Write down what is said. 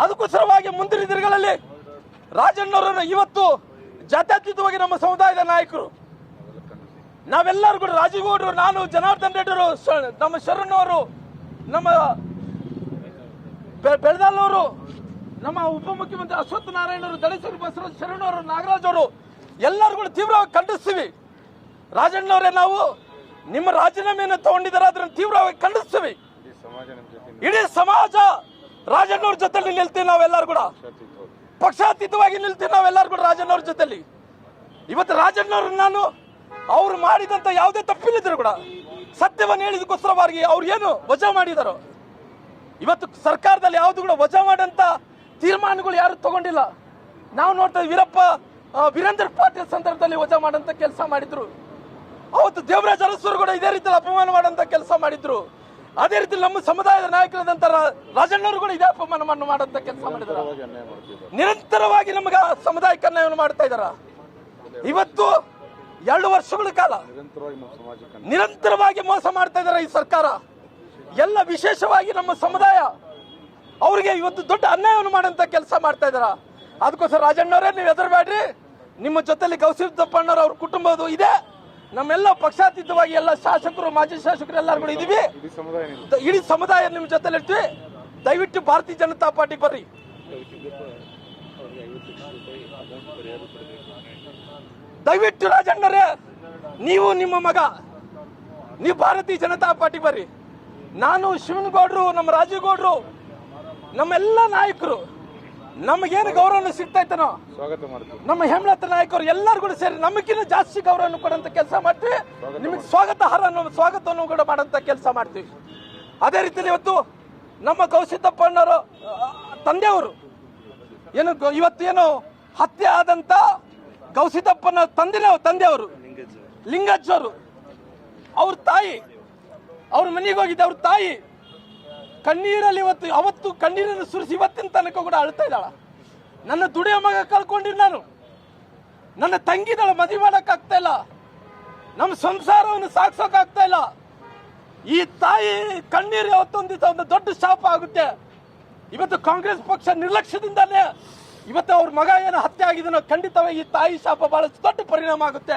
ಅದಕ್ಕೋಸ್ಕರವಾಗಿ ಮುಂದಿನ ದಿನಗಳಲ್ಲಿ ರಾಜಣ್ಣವರನ್ನು ಇವತ್ತು ಜಾತ್ಯತೀತವಾಗಿ ನಮ್ಮ ಸಮುದಾಯದ ನಾಯಕರು ನಾವೆಲ್ಲರೂ ಕೂಡ ರಾಜೀವ್ಗೌಡರು, ನಾನು, ಜನಾರ್ದನ್ ರೆಡ್ಡಿಯವರು, ನಮ್ಮ ಶರಣವರು, ನಮ್ಮ ಬೆಳದಾಲ್ನವರು, ನಮ್ಮ ಉಪಮುಖ್ಯಮಂತ್ರಿ ಅಶ್ವತ್ಥ ನಾರಾಯಣರು, ದಳೇಶ್ವರಿ ಬಸವರಾಜ ಶರಣವರು, ನಾಗರಾಜ್ ಅವರು ಎಲ್ಲರೂ ಕೂಡ ತೀವ್ರವಾಗಿ ಖಂಡಿಸ್ತೀವಿ. ರಾಜಣ್ಣವರೇ, ನಾವು ನಿಮ್ಮ ರಾಜೀನಾಮೆಯನ್ನು ತಗೊಂಡಿದ್ದಾರೆ, ಅದನ್ನು ತೀವ್ರವಾಗಿ ಖಂಡಿಸ್ತೀವಿ. ಇಡೀ ಸಮಾಜ ರಾಜಣ್ಣವ್ರ ಜೊತೆಲಿ ನಿಲ್ತೀವಿ. ನಾವೆಲ್ಲರೂ ಕೂಡ ಪಕ್ಷಾತೀತವಾಗಿ ನಿಲ್ತೀವಿ. ನಾವೆಲ್ಲರೂ ಕೂಡ ರಾಜಣ್ಣವ್ರ ಜೊತೆಲಿ. ಇವತ್ತು ರಾಜಣ್ಣವ್ರು ನಾನು ಅವ್ರು ಮಾಡಿದಂತ ಯಾವುದೇ ತಪ್ಪಿಲ್ಲಿದ್ರು ಕೂಡ ಸತ್ಯವನ್ನು ಹೇಳಿದಕ್ಕೋಸ್ಕರವಾಗಿ ಅವ್ರು ಏನು ವಜಾ ಮಾಡಿದಾರೋ, ಇವತ್ತು ಸರ್ಕಾರದಲ್ಲಿ ಯಾವುದು ಕೂಡ ವಜಾ ಮಾಡಂತ ತೀರ್ಮಾನಗಳು ಯಾರು ತಗೊಂಡಿಲ್ಲ. ನಾವು ನೋಡ್ತಾ ವೀರೇಂದ್ರ ಪಾಟೀಲ್ ಸಂದರ್ಭದಲ್ಲಿ ವಜಾ ಮಾಡಂತ ಕೆಲಸ ಮಾಡಿದ್ರು. ಅವತ್ತು ದೇವರಾಜ ಅರಸರು ಕೂಡ ಇದೇ ರೀತಿಯಲ್ಲಿ ಅಪಮಾನ ಮಾಡಂತ ಕೆಲಸ ಮಾಡಿದ್ರು. ಅದೇ ರೀತಿ ನಮ್ಮ ಸಮುದಾಯದ ನಾಯಕರಾದಂತ ರಾಜಣ್ಣವರು ಕೂಡ ಇದೇ ಅಪಮಾನವನ್ನು ಮಾಡಂತ ಕೆಲಸ ಮಾಡಿದ್ರು. ನಿರಂತರವಾಗಿ ನಮಗೆ ಸಮುದಾಯಕ್ಕೆ ಅನ್ಯಾಯವನ್ನು ಮಾಡ್ತಾ ಇದಾರ. ಇವತ್ತು 2 ವರ್ಷಗಳ ಕಾಲ ನಿರಂತರವಾಗಿ ಮೋಸ ಮಾಡ್ತಾ ಇದಾರೆ ಈ ಸರ್ಕಾರ. ಎಲ್ಲ ವಿಶೇಷವಾಗಿ ನಮ್ಮ ಸಮುದಾಯ ಅವರಿಗೆ ಇವತ್ತು ದೊಡ್ಡ ಅನ್ಯಾಯವನ್ನು ಮಾಡಂತ ಕೆಲಸ ಮಾಡ್ತಾ ಇದಾರ. ಅದಕ್ಕೋಸ್ಕರ ರಾಜಣ್ಣವರೇ, ನೀವು ಹೆದರಬೇಡ್ರಿ. ನಿಮ್ಮ ಜೊತೆಲಿ ಗೌಸಿದ್ದಪ್ಪಣ್ಣವ್ರ ಅವ್ರ ಕುಟುಂಬದ್ದು ಇದೆ. ನಮ್ಮೆಲ್ಲ ಪಕ್ಷಾತೀತವಾಗಿ ಎಲ್ಲ ಶಾಸಕರು, ಮಾಜಿ ಶಾಸಕರು ಎಲ್ಲರೂ ಕೂಡ ಇದೀವಿ. ಇಡೀ ಸಮುದಾಯ ನಿಮ್ಮ ಜೊತೆಲಿ ಇರ್ತೀವಿ. ದಯವಿಟ್ಟು ಭಾರತೀಯ ಜನತಾ ಪಾರ್ಟಿ ಬರ್ರಿ. ದಯವಿಟ್ಟು ರಾಜಣ್ಣರೇ, ನೀವು, ನಿಮ್ಮ ಮಗ, ನೀವು ಭಾರತೀಯ ಜನತಾ ಪಾರ್ಟಿ ಬರ್ರಿ. ನಾನು, ಶಿವನಗೌಡರು, ನಮ್ಮ ರಾಜೀವ್ಗೌಡರು, ನಮ್ಮೆಲ್ಲ ನಾಯಕರು, ನಮಗೇನು ಗೌರವ ಸಿಗ್ತಾ ಇತ್ತನೋ ನಮ್ಮ ಹೇಮಲತಾ ನಾಯಕರು ಎಲ್ಲರೂ ಕೂಡ ಸೇರಿ ನಮಗಿನ್ನ ಜಾಸ್ತಿ ಗೌರವ ಕೊಡಂತ ಕೆಲಸ ಮಾಡ್ತೀವಿ. ನಿಮಗೆ ಸ್ವಾಗತವನ್ನು ಕೂಡ ಮಾಡಂತ ಕೆಲಸ ಮಾಡ್ತೀವಿ. ಅದೇ ರೀತಿಯಲ್ಲಿ ಇವತ್ತು ನಮ್ಮ ಗೌಸಿದ್ದಪ್ಪಣ್ಣವರು ತಂದೆಯವರು ಇವತ್ತೇನು ಹತ್ಯೆ ಆದಂತ ಗೌಸಿದ್ದಪ್ಪನ ತಂದೆಯವರು ಲಿಂಗಜ್ಜ ಅವರು, ಅವ್ರ ತಾಯಿ ಅವ್ರ ಮನೆಗೆ ಹೋಗಿದ್ದೆ. ಅವ್ರ ತಾಯಿ ಕಣ್ಣೀರಲ್ಲಿ ಅವತ್ತು ಕಣ್ಣೀರನ್ನು ಸುರಿಸಿ ಇವತ್ತಿನ ತನಕ ಕೂಡ ಅಳ್ತಾ ಇದ್ದಾಳ. ನನ್ನ ದುಡಿಯೋ ಮಗ ಕಳ್ಕೊಂಡಿದ್ದು ನಾನು, ನನ್ನ ತಂಗಿದಳ ಮದುವೆ ಮಾಡಕ್ ಆಗ್ತಾ ಇಲ್ಲ, ನಮ್ಮ ಸಂಸಾರವನ್ನು ಸಾಗಿಸೋಕಾಗ್ತಾ ಇಲ್ಲ. ಈ ತಾಯಿ ಕಣ್ಣೀರು ಒಂದು ದೊಡ್ಡ ಶಾಪ ಆಗುತ್ತೆ. ಇವತ್ತು ಕಾಂಗ್ರೆಸ್ ಪಕ್ಷ ನಿರ್ಲಕ್ಷ್ಯದಿಂದಾನೇ ಇವತ್ತು ಅವ್ರ ಮಗ ಏನು ಹತ್ಯೆ ಆಗಿದನೋ ಖಂಡಿತವಾಗಿ ಈ ತಾಯಿ ಶಾಪ ಬಹಳ ದೊಡ್ಡ ಪರಿಣಾಮ ಆಗುತ್ತೆ.